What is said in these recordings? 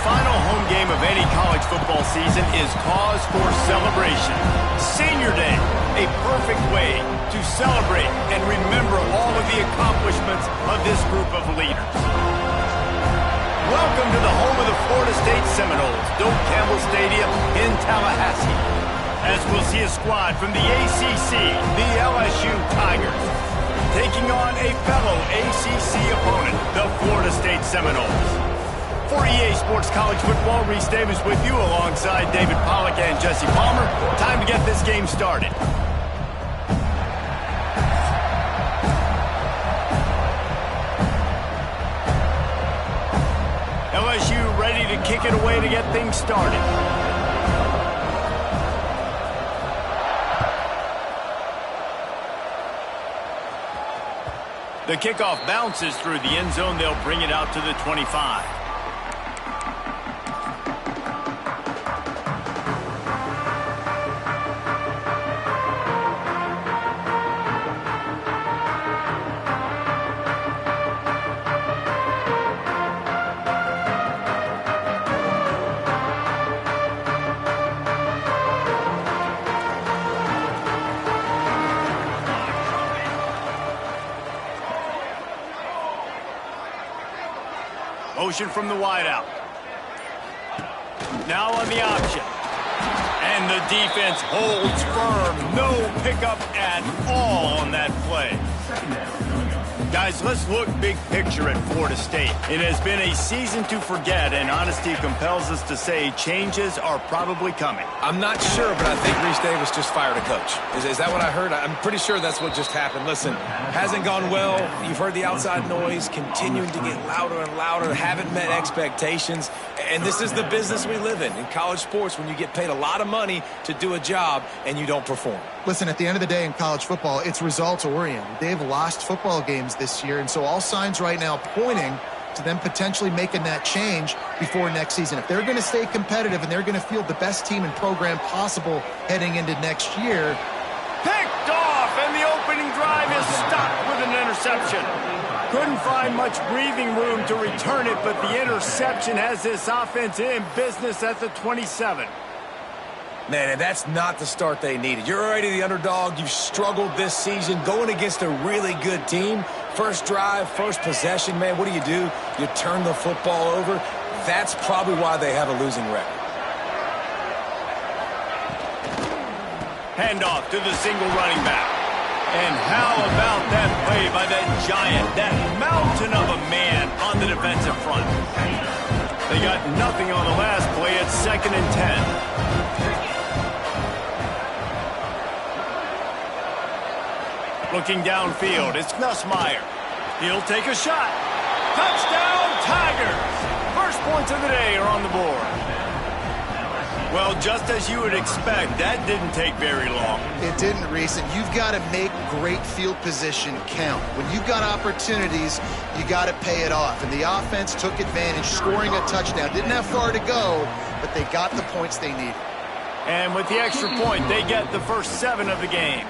final home game of any college football season is cause for celebration. Senior Day, a perfect way to celebrate and remember all of the accomplishments of this group of leaders. Welcome to the home of the Florida State Seminoles, Doak Campbell Stadium in Tallahassee, as we'll see a squad from the ACC, the LSU Tigers, taking on a fellow ACC opponent, the Florida State Seminoles. For EA Sports College Football, Reese Davis with you alongside David Pollack and Jesse Palmer. Time to get this game started. LSU ready to kick it away to get things started. The kickoff bounces through the end zone. They'll bring it out to the 25. Motion from the wideout. Now on the option. And the defense holds firm. No pickup at all on that play. Guys, let's look big picture at Florida State. It has been a season to forget, and honesty compels us to say changes are probably coming. I'm not sure, but I think Reese Davis just fired a coach. Is that what I heard? I'm pretty sure that's what just happened. Listen, hasn't gone well. You've heard the outside noise continuing to get louder and louder, haven't met expectations, and this is the business we live in college sports, when you get paid a lot of money to do a job and you don't perform. Listen, at the end of the day in college football, it's results-oriented. They've lost football games this year, and so all signs right now pointing to them potentially making that change before next season. If they're going to stay competitive and they're going to field the best team and program possible heading into next year. Picked off, and the opening drive is stopped with an interception. Couldn't find much breathing room to return it, but the interception has this offense in business at the 27. Man, and that's not the start they needed. You're already the underdog. You've struggled this season going against a really good team. First drive, first possession, man, what do? You turn the football over. That's probably why they have a losing record. Handoff to the single running back. And how about that play by that giant, that mountain of a man on the defensive front? They got nothing on the last play. It's 2nd and 10. Looking downfield, it's Nussmeier. He'll take a shot. Touchdown, Tigers! First points of the day are on the board. Well, just as you would expect, that didn't take very long. It didn't, Reese, and you've got to make great field position count. When you've got opportunities, you got to pay it off. And the offense took advantage, scoring a touchdown. Didn't have far to go, but they got the points they needed. And with the extra point, they get the first 7 of the game.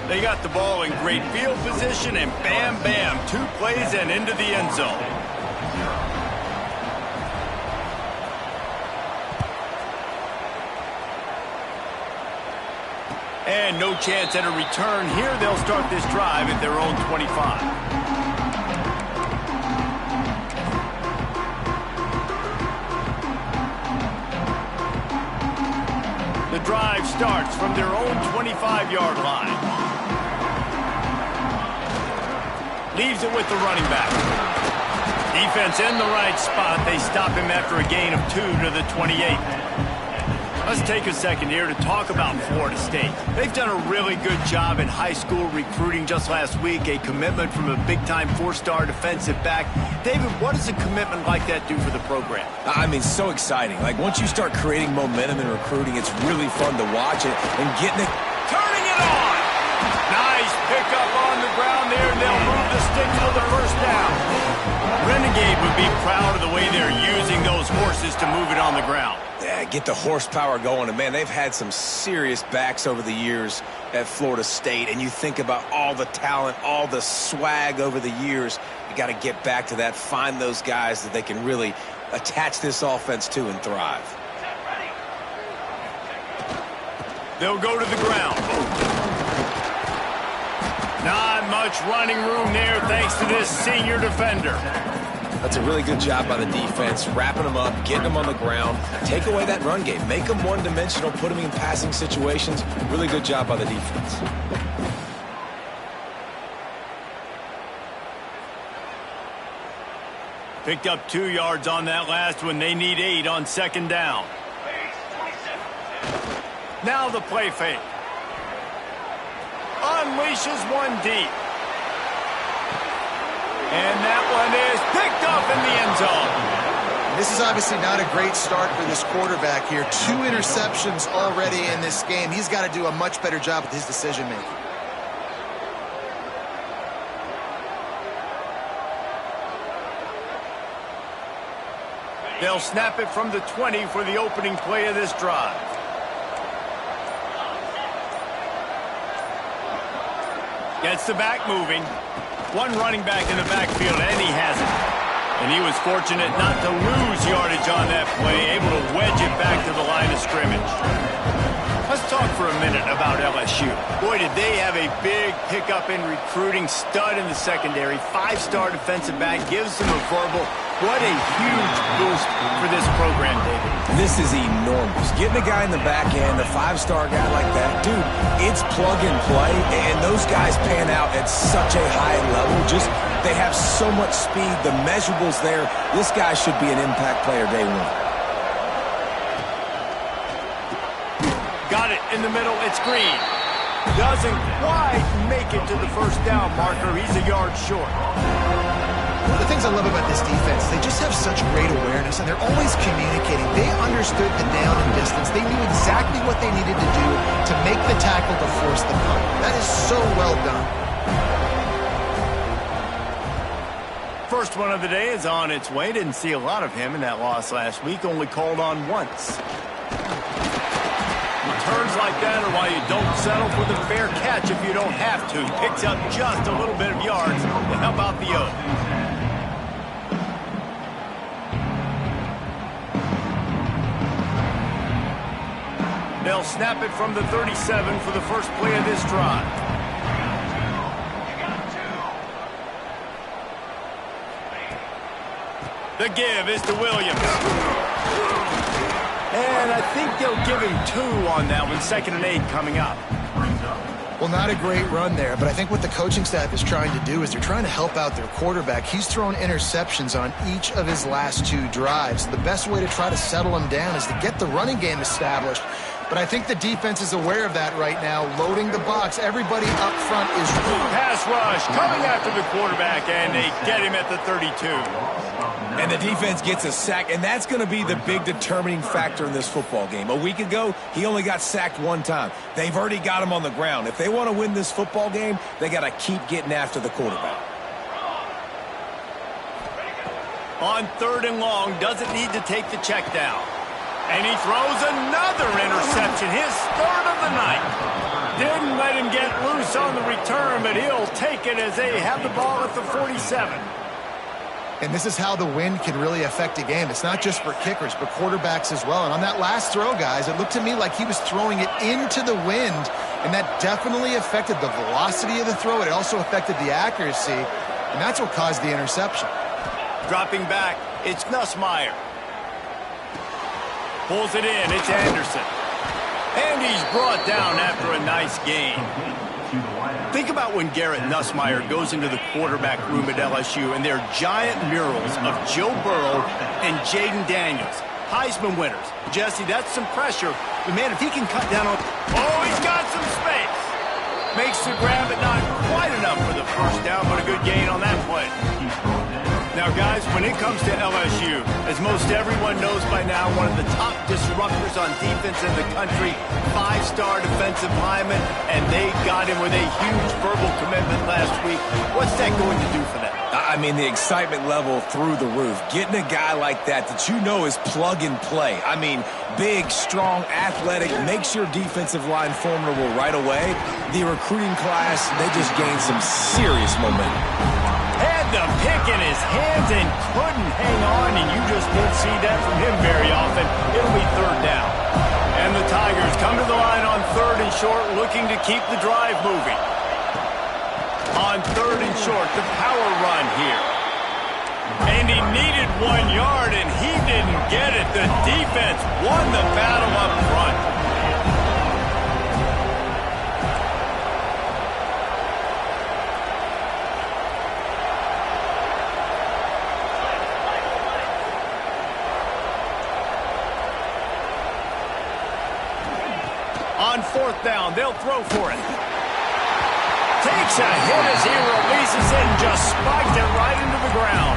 They got the ball in great field position, and bam, bam, 2 plays and into the end zone. And no chance at a return here. They'll start this drive at their own 25. The drive starts from their own 25-yard line. Leaves it with the running back. Defense in the right spot. They stop him after a gain of 2 to the 28. Let's take a second here to talk about Florida State. They've done a really good job in high school recruiting. Just last week, a commitment from a big-time 4-star defensive back. David, what does a commitment like that do for the program? I mean, so exciting. Like, once you start creating momentum in recruiting, it's really fun to watch it and getting it. Turning it on! Nice pickup on the ground there, and they'll move the sticks for the first down. Renegade would be proud of the way they're using those horses to move it on the ground. Yeah, get the horsepower going. And, man, they've had some serious backs over the years at Florida State. And you think about all the talent, all the swag over the years. You got to get back to that, find those guys that they can really attach this offense to and thrive. They'll go to the ground. Not much running room there thanks to this senior defender. That's a really good job by the defense, wrapping them up, getting them on the ground. Take away that run game. Make them one-dimensional, put them in passing situations. Really good job by the defense. Picked up 2 yards on that last one. They need 8 on second down. Now the play fake. Unleashes one deep. And that one is picked up in the end zone. This is obviously not a great start for this quarterback here. 2 interceptions already in this game. He's got to do a much better job with his decision-making. They'll snap it from the 20 for the opening play of this drive. Gets the back moving. One running back in the backfield, and he has it. And he was fortunate not to lose yardage on that play, able to wedge it back to the line of scrimmage. Let's talk for a minute about LSU. Boy, did they have a big pickup in recruiting. Stud in the secondary. 5-star defensive back. Gives them a verbal. What a huge boost for this program, David. This is enormous. Getting a guy in the back end, a 5-star guy like that, dude, it's plug and play, and those guys pan out at such a high level. Just, they have so much speed. The measurables there. This guy should be an impact player day one. Got it in the middle. It's Green. Doesn't quite make it to the first down marker. He's a yard short. One of the things I love about this defense, they just have such great awareness, and they're always communicating. They understood the down and distance. They knew exactly what they needed to do to make the tackle to force the punt. That is so well done. First one of the day is on its way. Didn't see a lot of him in that loss last week. Only called on once. Returns like that are why you don't settle for the fair catch if you don't have to. Picks up just a little bit of yards to help out the Oak. They'll snap it from the 37 for the first play of this drive. The give is to Williams. And I think they'll give him 2 on that one. 2nd and 8 coming up. Well, not a great run there, but I think what the coaching staff is trying to do is they're trying to help out their quarterback. He's thrown interceptions on each of his last 2 drives. The best way to try to settle him down is to get the running game established. But I think the defense is aware of that right now, loading the box. Everybody up front is... Pass rush coming after the quarterback, and they get him at the 32. And the defense gets a sack, and that's going to be the big determining factor in this football game. A week ago, he only got sacked 1 time. They've already got him on the ground. If they want to win this football game, they got to keep getting after the quarterback. On 3rd and long, doesn't need to take the check down. And he throws another interception, his 3rd of the night. Didn't let him get loose on the return, but he'll take it as they have the ball at the 47. And this is how the wind can really affect a game. It's not just for kickers, but quarterbacks as well. And on that last throw, guys, it looked to me like he was throwing it into the wind, and that definitely affected the velocity of the throw. It also affected the accuracy, and that's what caused the interception. Dropping back, it's Nussmeier. Pulls it in, it's Anderson. And he's brought down after a nice gain. Think about when Garrett Nussmeier goes into the quarterback room at LSU and there are giant murals of Joe Burrow and Jaden Daniels. Heisman winners. Jesse, that's some pressure. But, man, if he can cut down on... Oh, he's got some space. Makes the grab, but not quite enough for the first down, but a good gain on that play. Now, guys, when it comes to LSU, as most everyone knows by now, one of the top disruptors on defense in the country, 5-star defensive lineman, and they got him with a huge verbal commitment last week. What's that going to do for them? I mean, the excitement level through the roof. Getting a guy like that you know is plug and play. I mean, big, strong, athletic, makes your defensive line formidable right away. The recruiting class, they just gained some serious momentum. Had the pick in his hands and couldn't hang on, and you just won't see that from him very often. It'll be third down. And the Tigers come to the line on third and short, looking to keep the drive moving. On third and short, the power run here. And he needed 1 yard, and he didn't get it. The defense won the battle up front. On fourth down, they'll throw for it. Takes a hit as he releases it and just spiked it right into the ground.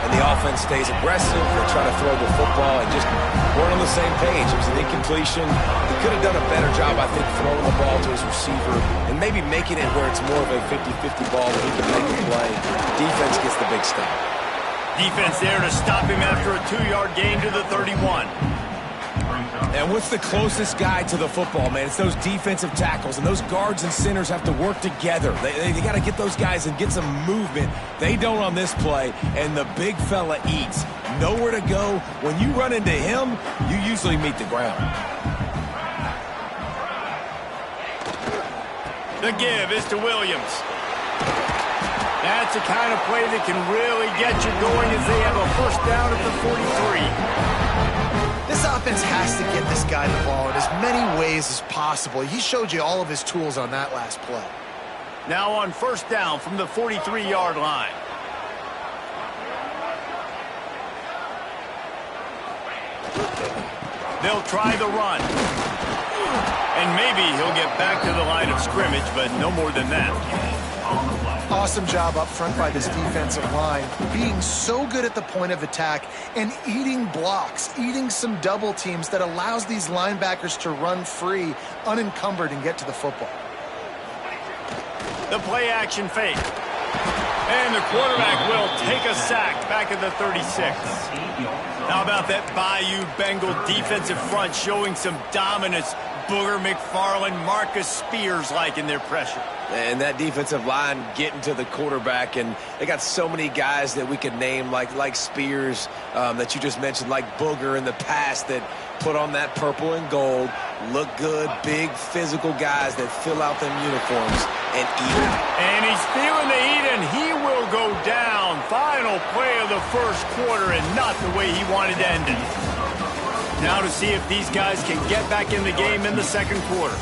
And the offense stays aggressive. They try to throw the football and just weren't on the same page. It was an incompletion. He could have done a better job, I think, throwing the ball to his receiver and maybe making it where it's more of a 50-50 ball where he can make a play. Defense gets the big stop. Defense there to stop him after a 2-yard gain to the 31. And what's the closest guy to the football, man? It's those defensive tackles, and those guards and centers have to work together. They got to get those guys and get some movement. They don't on this play, and the big fella eats. Nowhere to go. When you run into him, you usually meet the ground. The give is to Williams. That's the kind of play that can really get you going as they have a first down at the 43. This offense has to get this guy the ball in as many ways as possible. He showed you all of his tools on that last play. Now on first down from the 43-yard line. They'll try the run. And maybe he'll get back to the line of scrimmage, but no more than that. Awesome job up front by this defensive line, being so good at the point of attack and eating blocks, eating some double teams that allows these linebackers to run free, unencumbered, and get to the football. The play action fake. And the quarterback will take a sack back at the 36. How about that Bayou Bengal defensive front showing some dominance? Booger McFarland, Marcus Spears-like in their pressure. And that defensive line getting to the quarterback, and they got so many guys that we could name like Spears that you just mentioned, like Booger in the past that put on that purple and gold, look good, big physical guys that fill out them uniforms and eat it. And he's feeling the heat, and he will go down. Final play of the first quarter, and not the way he wanted to end it. Now to see if these guys can get back in the game in the second quarter.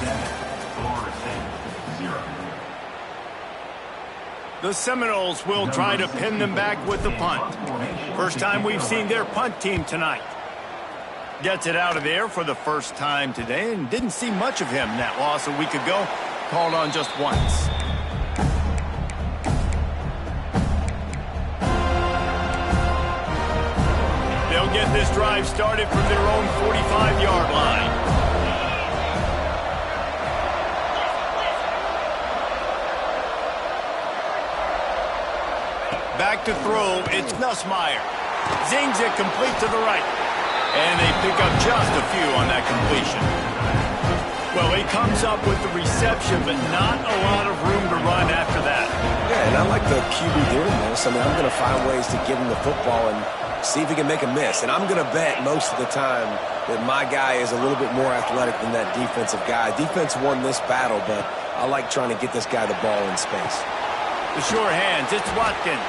The Seminoles will try to pin them back with the punt. First time we've seen their punt team tonight. Gets it out of there for the first time today and didn't see much of him. That loss a week ago, called on just once. They'll get this drive started from their own 45-yard line. Back to throw, it's Nussmeier. Zings it complete to the right. And they pick up just a few on that completion. Well, he comes up with the reception, but not a lot of room to run after that. Yeah, and I like the QB doing this. I mean, I'm going to find ways to give him the football and see if he can make a miss. And I'm going to bet most of the time that my guy is a little bit more athletic than that defensive guy. Defense won this battle, but I like trying to get this guy the ball in space. The sure hands, it's Watkins.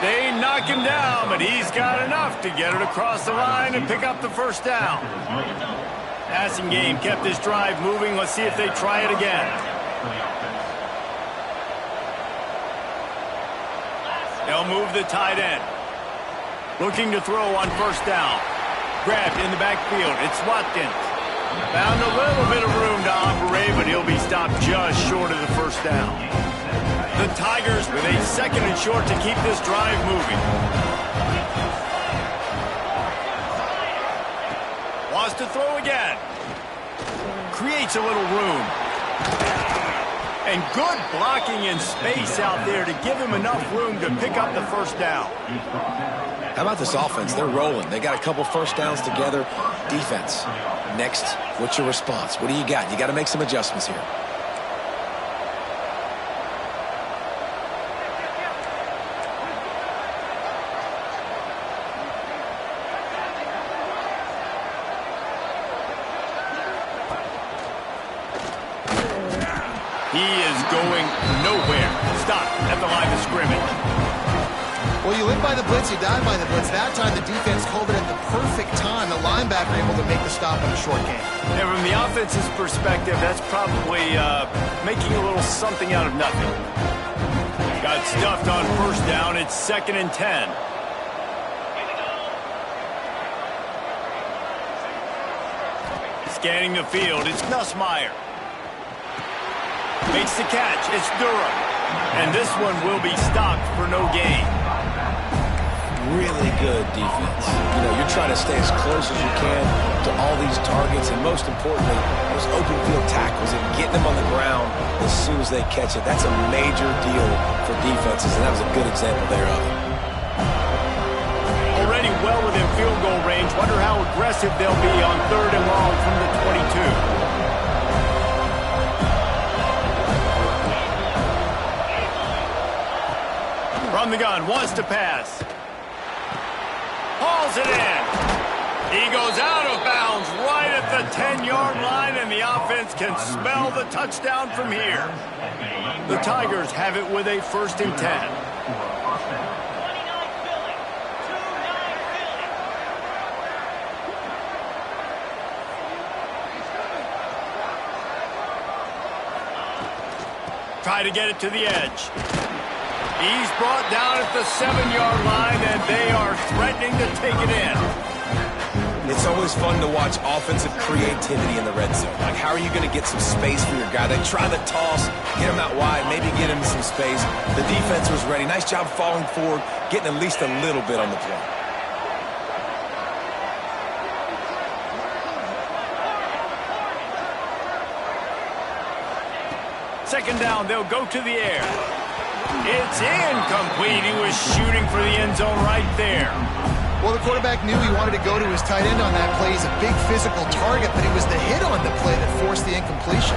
They knock him down, but he's got enough to get it across the line and pick up the first down. Passing game kept this drive moving. Let's see if they try it again. They'll move the tight end. Looking to throw on first down. Grabbed in the backfield. It's Watkins. Found a little bit of room to operate, but he'll be stopped just short of the first down. The Tigers with a second and short to keep this drive moving. Wants to throw again. Creates a little room. And good blocking in space out there to give him enough room to pick up the first down. How about this offense? They're rolling. They got a couple first downs together. Defense. Next, what's your response? What do you got? You got to make some adjustments here. He is going nowhere. Stop at the line of scrimmage. Well, you live by the blitz, you die by the blitz. That time the defense called it at the perfect time. The linebacker able to make the stop on a short game. And from the offense's perspective, that's probably making a little something out of nothing. Got stuffed on first down. It's 2nd and 10. Scanning the field, it's Nussmeier. Makes the catch, it's Durham. And this one will be stopped for no gain. Really good defense. You know, you're trying to stay as close as you can to all these targets, and most importantly, those open field tackles and getting them on the ground as soon as they catch it. That's a major deal for defenses, and that was a good example there of it. Already well within field goal range. Wonder how aggressive they'll be on 3rd and long from the 22. From the gun, wants to pass. Hauls it in. He goes out of bounds right at the 10-yard line, and the offense can smell the touchdown from here. The Tigers have it with a 1st and 10. Try to get it to the edge. He's brought down at the 7-yard line, and they are threatening to take it in. It's always fun to watch offensive creativity in the red zone. Like, how are you going to get some space for your guy? They try the toss, get him out wide, maybe get him some space. The defense was ready. Nice job falling forward, getting at least a little bit on the play. Second down, they'll go to the air. It's incomplete. He was shooting for the end zone right there. Well, the quarterback knew he wanted to go to his tight end on that play. He's a big physical target, but it was the hit on the play that forced the incompletion.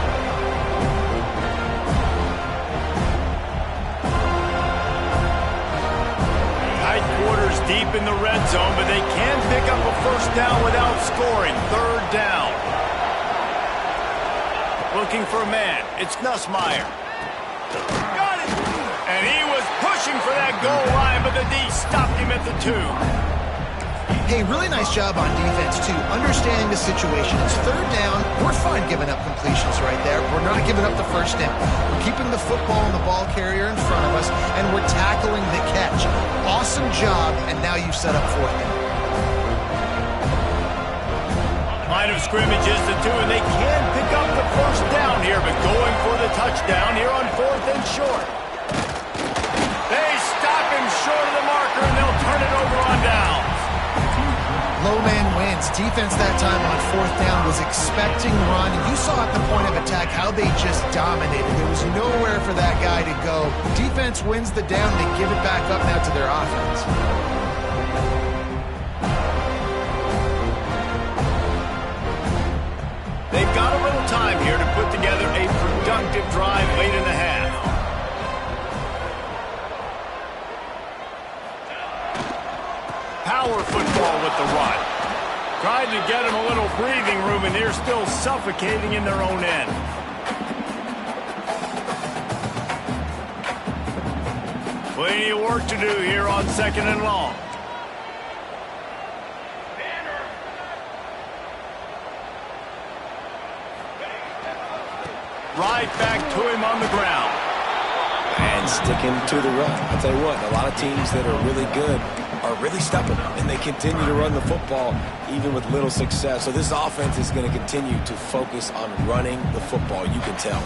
Tight quarters deep in the red zone, but they can pick up a first down without scoring. 3rd down. Looking for a man. It's Nussmeier. Got it! And he was pushing for that goal line, but the D stopped him at the 2. Hey, really nice job on defense, too. Understanding the situation. It's 3rd down. We're fine giving up completions right there. We're not giving up the first down. We're keeping the football and the ball carrier in front of us, and we're tackling the catch. Awesome job, and now you've set up 4th down. Line of scrimmage is the 2, and they can pick up the first down here, but going for the touchdown here on 4th and short. They stop him short of the marker, and they'll turn it over on downs. Low man wins. Defense that time on 4th down was expecting run. And you saw at the point of attack how they just dominated. There was nowhere for that guy to go. Defense wins the down. They give it back up now to their offense. They've got a little time here to put together a productive drive late in the half. Power football with the run. Tried to get them a little breathing room, and they're still suffocating in their own end. Plenty of work to do here on 2nd and long. Right back to him on the ground. And sticking to the run. I'll tell you what, a lot of teams that are really good are really stubborn, and they continue to run the football even with little success. So this offense is going to continue to focus on running the football. You can tell.